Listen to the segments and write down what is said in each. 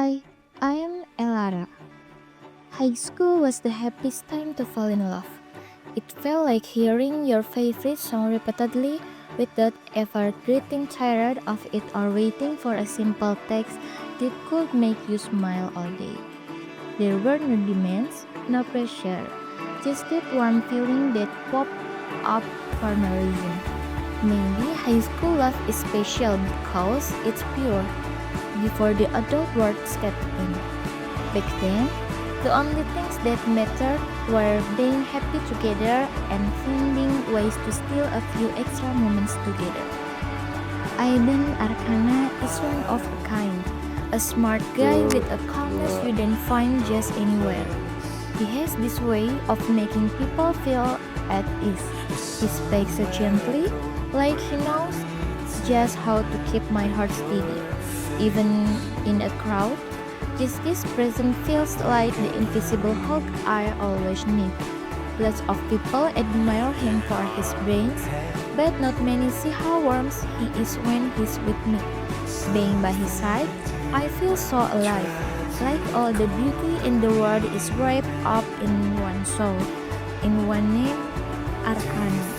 Hi, I am Elara. High school was the happiest time to fall in love. It felt like hearing your favorite song repeatedly without ever getting tired of it or waiting for a simple text that could make you smile all day. There were no demands, no pressure, just that warm feeling that popped up for no reason. Maybe high school love is special because it's pure before the adult world stepped in. Back then, the only things that mattered were being happy together and finding ways to steal a few extra moments together. Aiden Arkana is one of a kind, a smart guy with a calmness you don't find just anywhere. He has this way of making people feel at ease. He speaks so gently, like he knows just how to keep my heart steady. Even in a crowd, just this presence feels like the invisible hug I always need. Lots of people admire him for his brains, but not many see how warm he is when he's with me. Being by his side, I feel so alive, like all the beauty in the world is wrapped up in one soul, in one name, Arkana.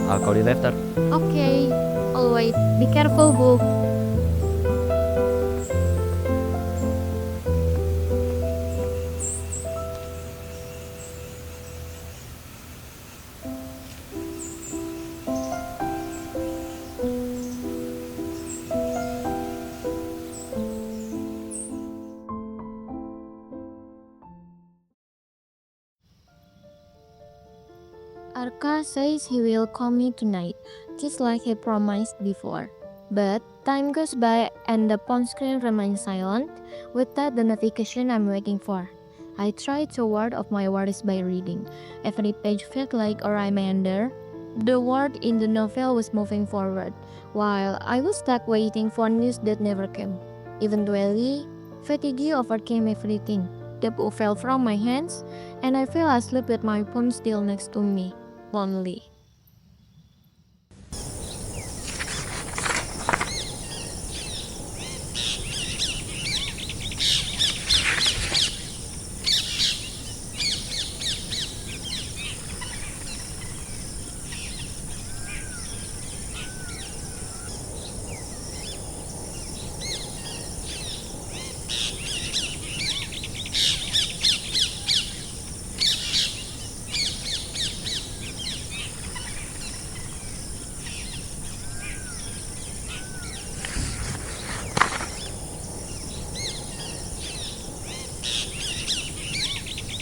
I'll call you later. Okay, always be careful, boo. Arka says he will call me tonight, just like he promised before. But time goes by and the phone screen remains silent without the notification I'm waiting for. I try to ward off my worries by reading. Every page felt like a reminder. The world in the novel was moving forward, while I was stuck waiting for news that never came. Eventually, fatigue overcame everything. The book fell from my hands, and I fell asleep with my phone still next to me, lonely.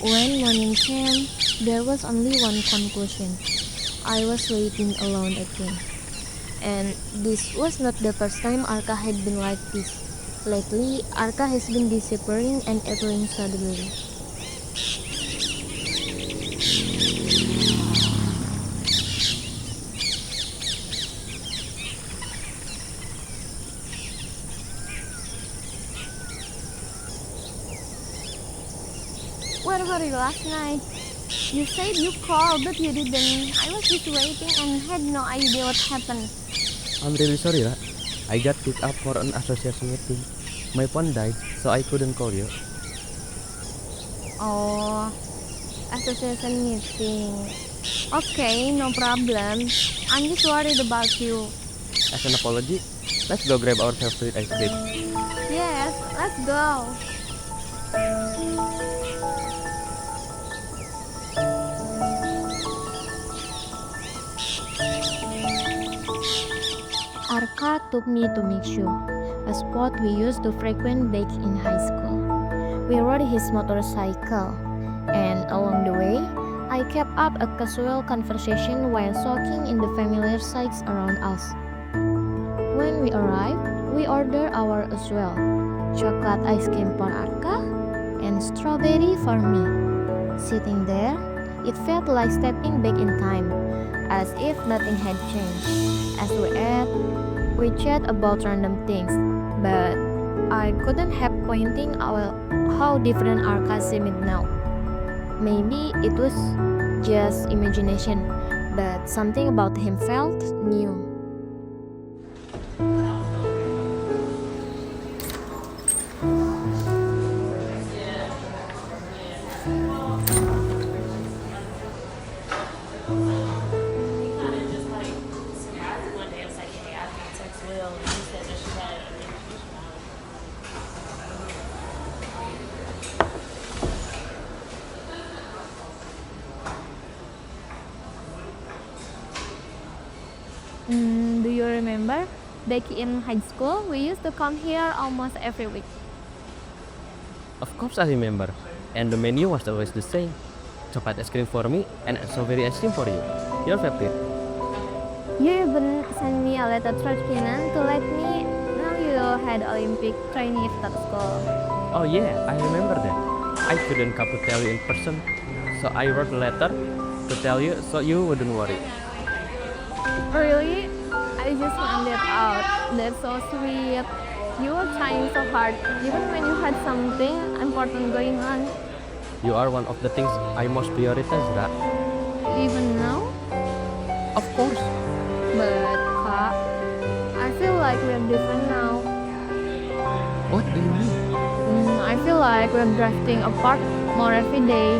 When morning came, there was only one conclusion. I was waiting alone again. And this was not the first time Arka had been like this. Lately, Arka has been disappearing and appearing suddenly. Where were you last night? You said you called, but you didn't. I was just waiting and had no idea what happened. I'm really sorry, Ra. I got picked up for an association meeting. My phone died, so I couldn't call you. Oh, association meeting. Okay, no problem. I'm just worried about you. As an apology, let's go grab our favorite ice cream. Yes, let's go. Arka took me to Mixu, a spot we used to frequent back in high school. We rode his motorcycle, and along the way, I kept up a casual conversation while soaking in the familiar sights around us. When we arrived, we ordered our as well. Chocolate ice cream for Arka and strawberry for me. Sitting there, it felt like stepping back in time, as if nothing had changed. As we ate, we chat about random things, but I couldn't help pointing out how different Arka seemed now. Maybe it was just imagination, but something about him felt new. Do you remember? Back in high school, we used to come here almost every week. Of course I remember. And the menu was always the same. Chocolate ice cream for me and strawberry ice cream for you. Your favorite. You even sent me a letter through Kinan to let me know you had Olympic training at school. Oh yeah, I remember that. I couldn't come to tell you in person, so I wrote a letter to tell you so you wouldn't worry. Really? I just found that out. That's so sweet. You were trying so hard, even when you had something important going on. You are one of the things I most prioritize, Ra. Even now? Of course. But, Kak, I feel like we're different now. What do you mean? I feel like we're drifting apart more every day.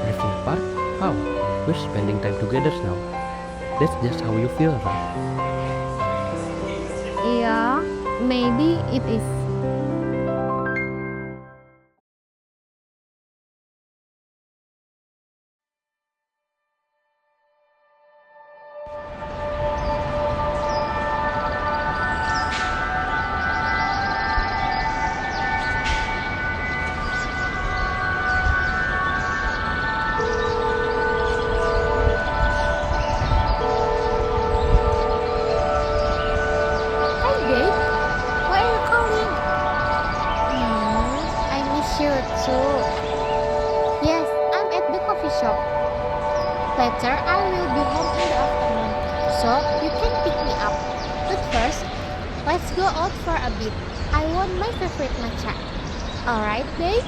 Drifting apart? How? We're spending time together now. That's just how you feel, right? Yeah, maybe it is. Hi, babe. Why are you calling? I miss you too. Yes, I'm at the coffee shop. Later, I will be home in the afternoon, so you can pick me up. But first, let's go out for a bit. I want my favorite matcha. Alright, babe?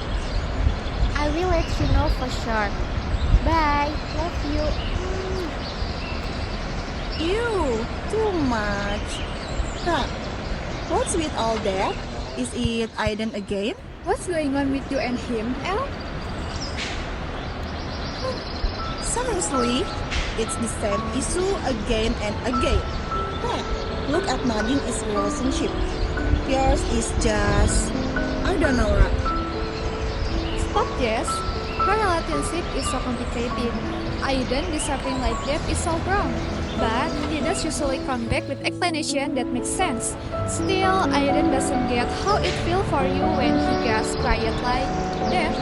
I will let you know for sure. Bye. Love you. Ew, too much. Huh, what's with all that? Is it Aiden again? What's going on with you and him, El? Seriously? It's the same issue again and again. Huh, look at Nadine's relationship. Yours is just... I don't know, right? Stop, Jess. Her relationship is so complicated. Aiden deserving like that is so wrong. But he does usually come back with explanation that makes sense. Still, Aiden doesn't get how it feels for you when he gets quiet like that.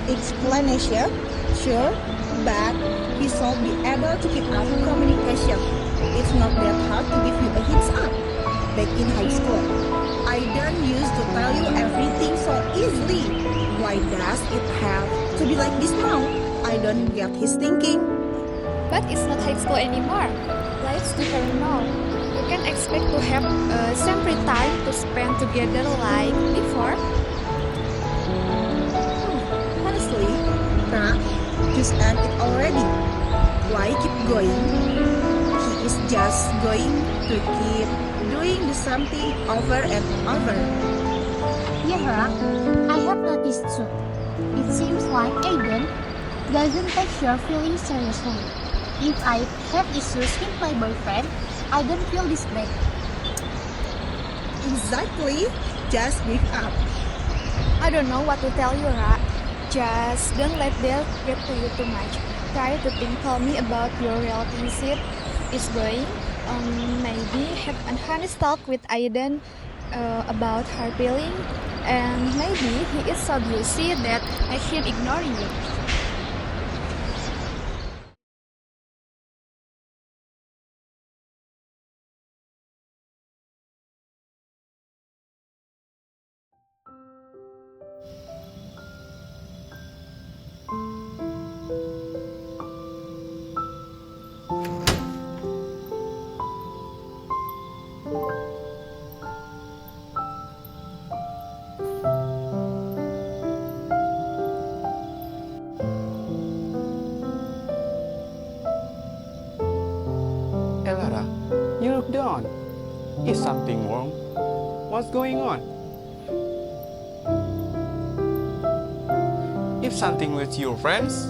Explanation? Sure, but he should be able to keep up communication. It's not that hard to give you a heads up. Back in high school, Aiden used to tell you everything so easily. Why does it have to be like this now? I don't get his thinking. But it's not high school anymore. Life's different now. You can expect to have same free time to spend together like before. Honestly, Kak, just end it already. Why keep going? He is just going to keep doing the same thing over and over. Yeah, I have noticed too. It seems like Aiden doesn't take your feelings seriously. If I have issues with my boyfriend, I don't feel this bad. Exactly. Just give up. I don't know what to tell you, Ra. Just don't let that get to you too much. Try to think calmly about your relationship is going. Maybe have an honest talk with Aiden about her feeling, and maybe he is so busy that make him ignoring you. Elara, you look down. Is something wrong? What's going on? If something with your friends?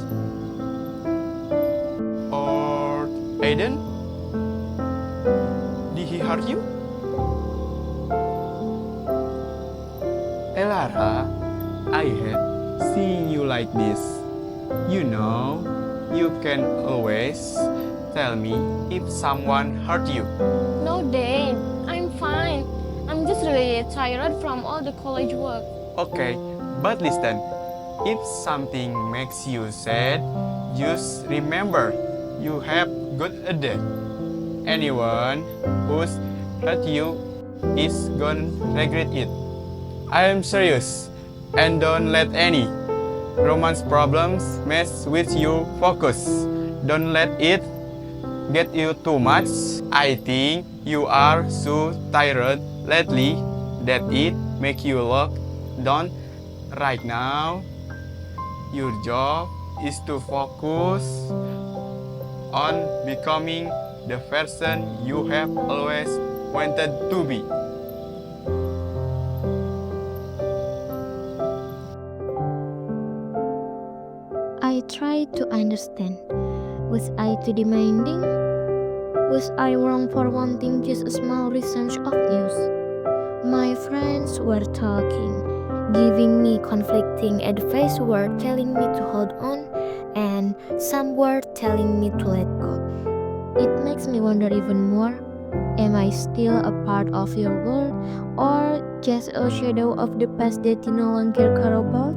Or Aiden? Did he hurt you? Elara, I hate seeing you like this. You know, you can always tell me if someone hurt you. No, Dane, I'm fine. I'm just really tired from all the college work. Okay, but listen, if something makes you sad, just remember you have got a day. Anyone who's hurt you is gonna regret it. I am serious, and don't let any romance problems mess with your focus. Don't let it get you too much. I think you are so tired lately that it make you look down right now. Your job is to focus on becoming the person you have always wanted to be. I tried to understand. Was I too demanding? Was I wrong for wanting just a small reason of news? My friends were talking, giving me conflicting advice, were telling me to hold on, and some were telling me to let go. It makes me wonder even more. Am I still a part of your world, or just a shadow of the past that you no longer care about?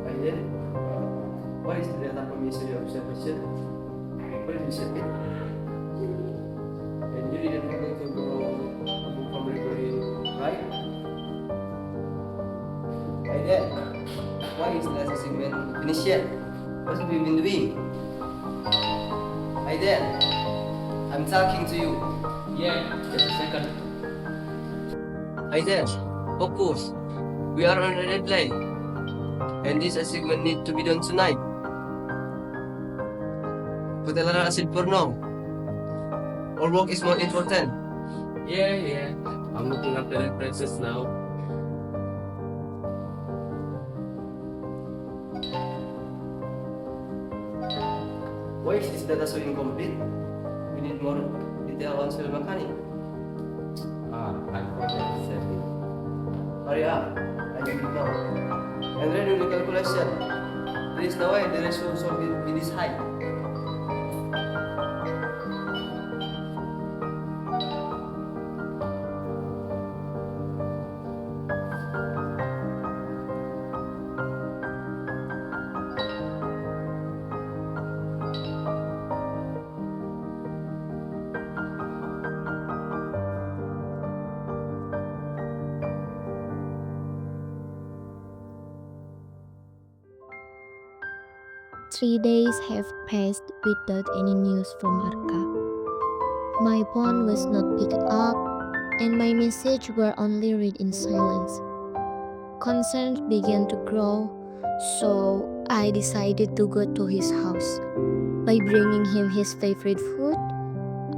Aiden, what is the data from yesterday observation? What did you say? And you didn't forget to go from recording, right? Aiden, why is the assessment finished yet? What have you been doing? Aiden, I'm talking to you. Yeah, just a second. Aiden, focus. We are on a deadline. And this assignment need to be done tonight. Put Elara aside for now. Our work is more important. Yeah. I'm looking up the references now. Why is this data so incomplete? We need more detail on cell mechanic. I forgot to send it. Hurry up. I need it now. and redo the calculation. There is no way the ratio should be this high. 3 days have passed without any news from Arka. My phone was not picked up, and my messages were only read in silence. Concerns began to grow, so I decided to go to his house. By bringing him his favorite food,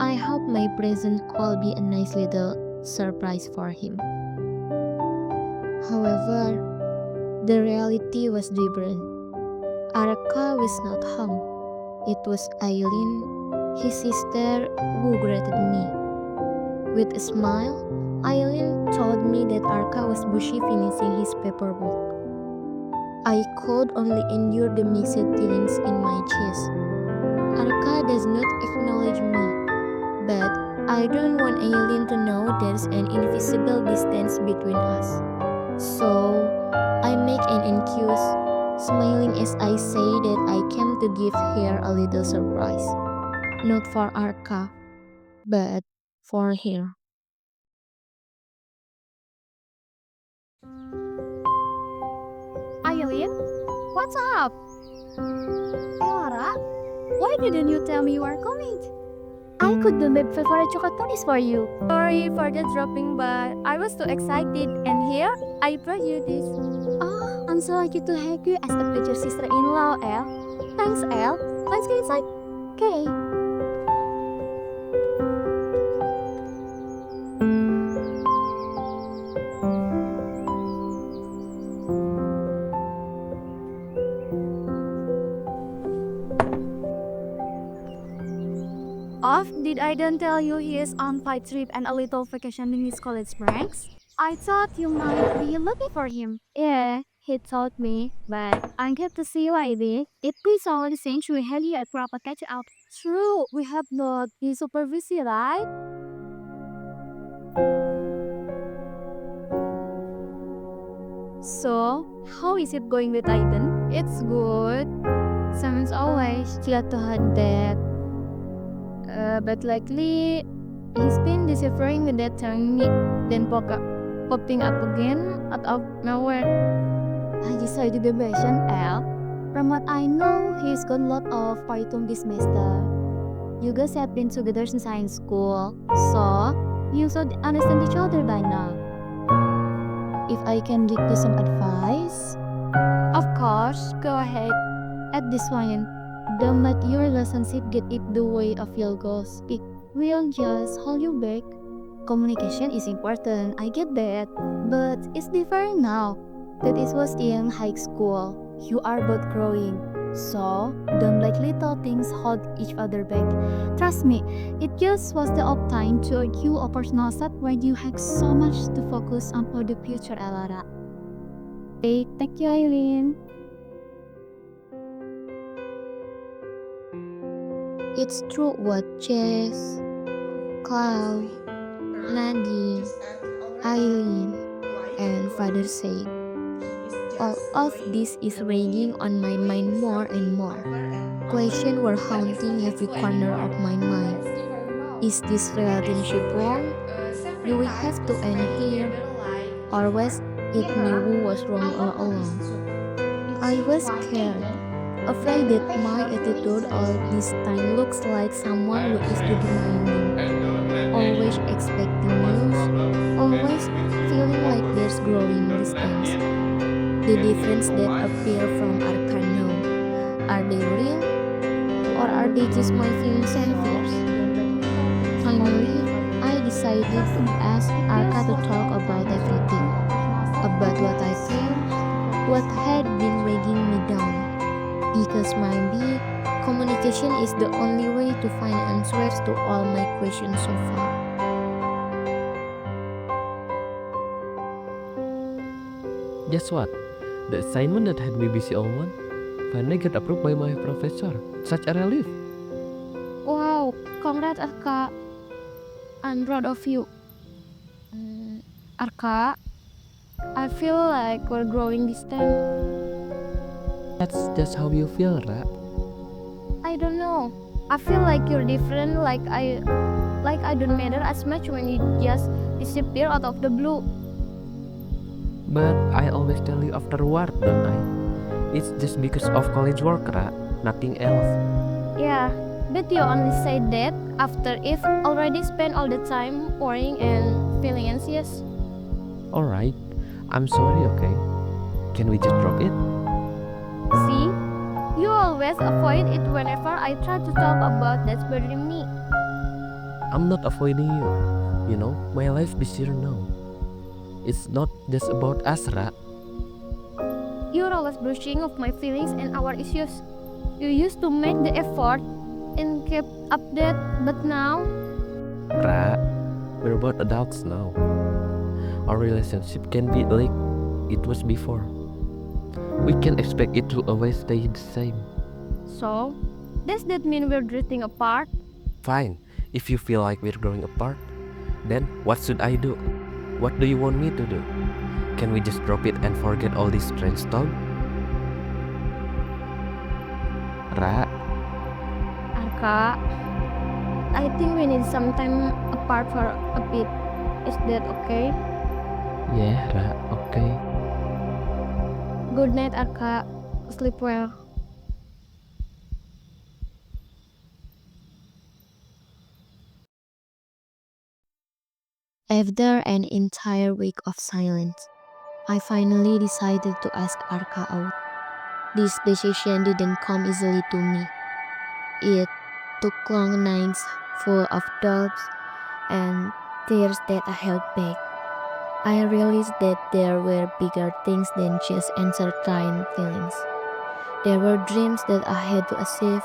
I hope my present could be a nice little surprise for him. However, the reality was different. Arka was not home. It was Aileen, his sister, who greeted me. With a smile, Aileen told me that Arka was busy finishing his paperwork. I could only endure the mixed feelings in my chest. Arka does not acknowledge me, but I don't want Aileen to know there's an invisible distance between us. So, I make an excuse, smiling as I say that I came to give her a little surprise. Not for Arka, but for her. Aileen, what's up? Elara, why didn't you tell me you are coming? I could do my favorite chocolate for you. Sorry for the dropping, but I was too excited. And here, I brought you this. Oh, I'm so lucky to have you as a future sister-in-law, El. Thanks, El. Let's get inside. Okay. Did Aiden tell you he is on fight trip and a little vacation in his college breaks? I thought you might be looking for him. Yeah, he told me, but I'm glad to see you, Ivy. It was only since we had you at proper catch up. True, we have not been super busy, right? So, how is it going with Aiden? It's good. Same as always. Glad to have that. But lately, he's been disappearing with that telling me, then popping up again out of nowhere. I decided to be patient, El. From what I know, he's got a lot of Python this semester. You guys have been together since high school, so you should understand each other by now. If I can give you some advice, Of course, go ahead. at this point, don't let your relationship get in the way of your goals. It will just hold you back. Communication is important, I get that, but it's different now that it was in high school. You are both growing, so don't let little things hold each other back. Trust me, it just was the off time to you a personal set when you have so much to focus on for the future, Elara. Hey, thank you, Eileen. It's true what Jess, Cloud, Nadine, Eileen, and Father say. All of this is weighing on my mind more and more. Questions were haunting every corner of my mind. Is this relationship wrong? Do we have to end here? Or was it me who was wrong all along? I was scared, afraid that my attitude all this time looks like someone who is demanding, always expecting news, always feeling like there's growing distance. The difference that appear from Arkana, are they real or are they just my feelings and fears? Finally, I decided to ask Arka to talk about everything, about what I felt, what had been weighing me down. Because maybe communication is the only way to find answers to all my questions so far. Guess what? The assignment that had me busy all month finally got approved by my professor. Such a relief. Wow, congrats Arka. I'm proud of you. Arka, I feel like we're growing this time. That's just how you feel, Ra. I don't know. I feel like you're different, like I don't matter as much when you just disappear out of the blue. But I always tell you afterward, don't I? It's just because of college work, Ra. Nothing else. Yeah, but you only said that after Eve already spent all the time worrying and feeling anxious. Alright, I'm sorry, okay? Can we just drop it? See? You always avoid it whenever I try to talk about that's bothering me. I'm not avoiding you. You know, my life busier now. It's not just about us, Ra. You're always brushing off my feelings and our issues. You used to make the effort and keep update, but now Ra, we're both adults now. Our relationship can be like it was before. We can't expect it to always stay the same. so does that mean we're drifting apart? Fine, if you feel like we're growing apart, then what should I do? What do you want me to do? Can we just drop it and forget all this strange talk? Ra, Arka, I think we need some time apart for a bit. Is that okay? yeah, Ra, okay. Good night, Arka. Sleep well. After an entire week of silence, I finally decided to ask Arka out. This decision didn't come easily to me. It took long nights full of doubts and tears that I held back. I realized that there were bigger things than just uncertain feelings. There were dreams that I had to achieve.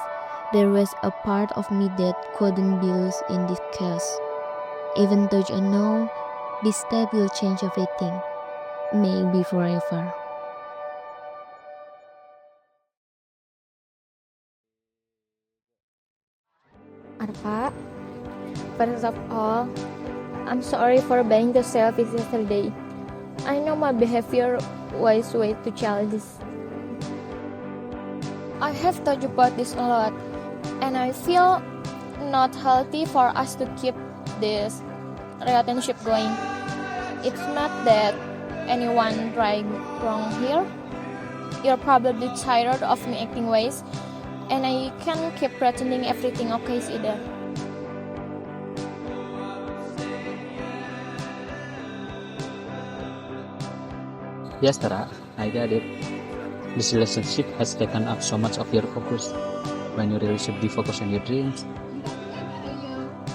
There was a part of me that couldn't be lost in this chaos. Even though I know this step will change everything, maybe forever. Arka, first of all, I'm sorry for being so selfish yesterday. I know my behavior was way too childish. I have thought about this a lot, and I feel not healthy for us to keep this relationship going. It's not that anyone right wrong here. You're probably tired of me acting ways, and I can't keep pretending everything okay either. Yes, Tara, I get it. This relationship has taken up so much of your focus when you really should be focused on your dreams.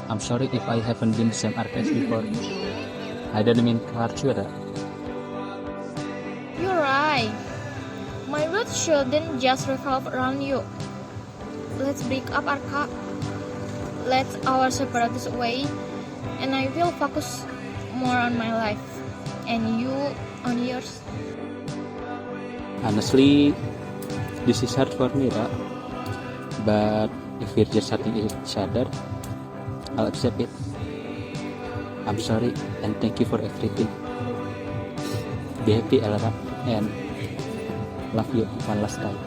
I'm sorry if I haven't been the same Arka as before. I didn't mean to hurt you, Tara. You're right. My roots shouldn't just revolve around you. Let's break up, Arka. Let our separate away, and I will focus more on my life, and you on yours. Honestly, this is hard for me, Ra. But if we're just hurting each other, I'll accept it. I'm sorry and thank you for everything. Be happy, Elara, and love you one last time.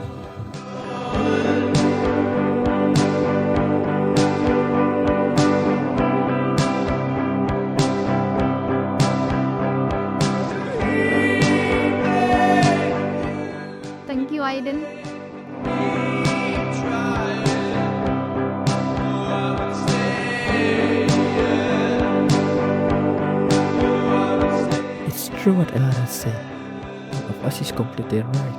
Thank you, Aiden. It's true what Elara said. None of us is completely right,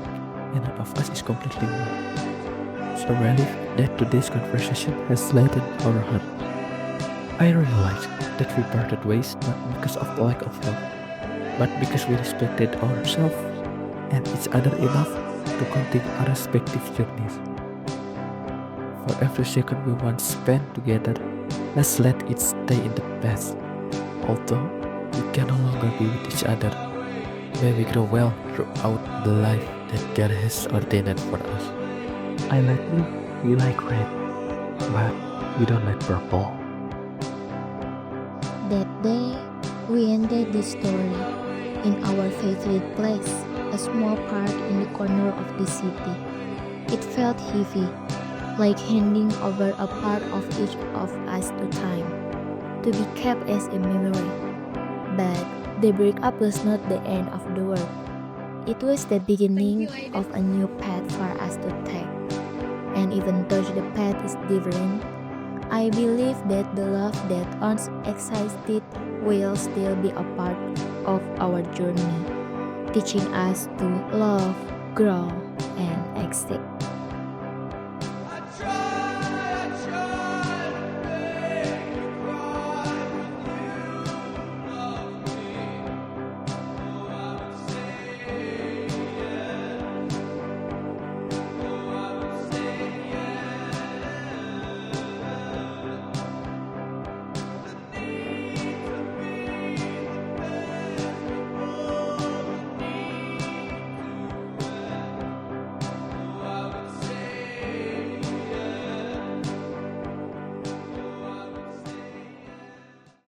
and none of us is completely wrong. So relieved that today's conversation has lightened our heart. I realized that we parted ways not because of lack of love, but because we respected ourselves and each other enough to continue our respective journeys. For every second we once spent together, let's let it stay in the past. Although we can no longer be with each other, where we grow well throughout the life that God has ordained for us. I like blue, you like red, but we don't like purple. That day, we ended this story in our favorite place, a small park in the corner of the city. It felt heavy, like handing over a part of each of us to time, to be kept as a memory. But the breakup was not the end of the world. It was the beginning of a new path for us to take. And even though the path is different, I believe that the love that once existed will still be a part of our journey, teaching us to love, grow, and exist.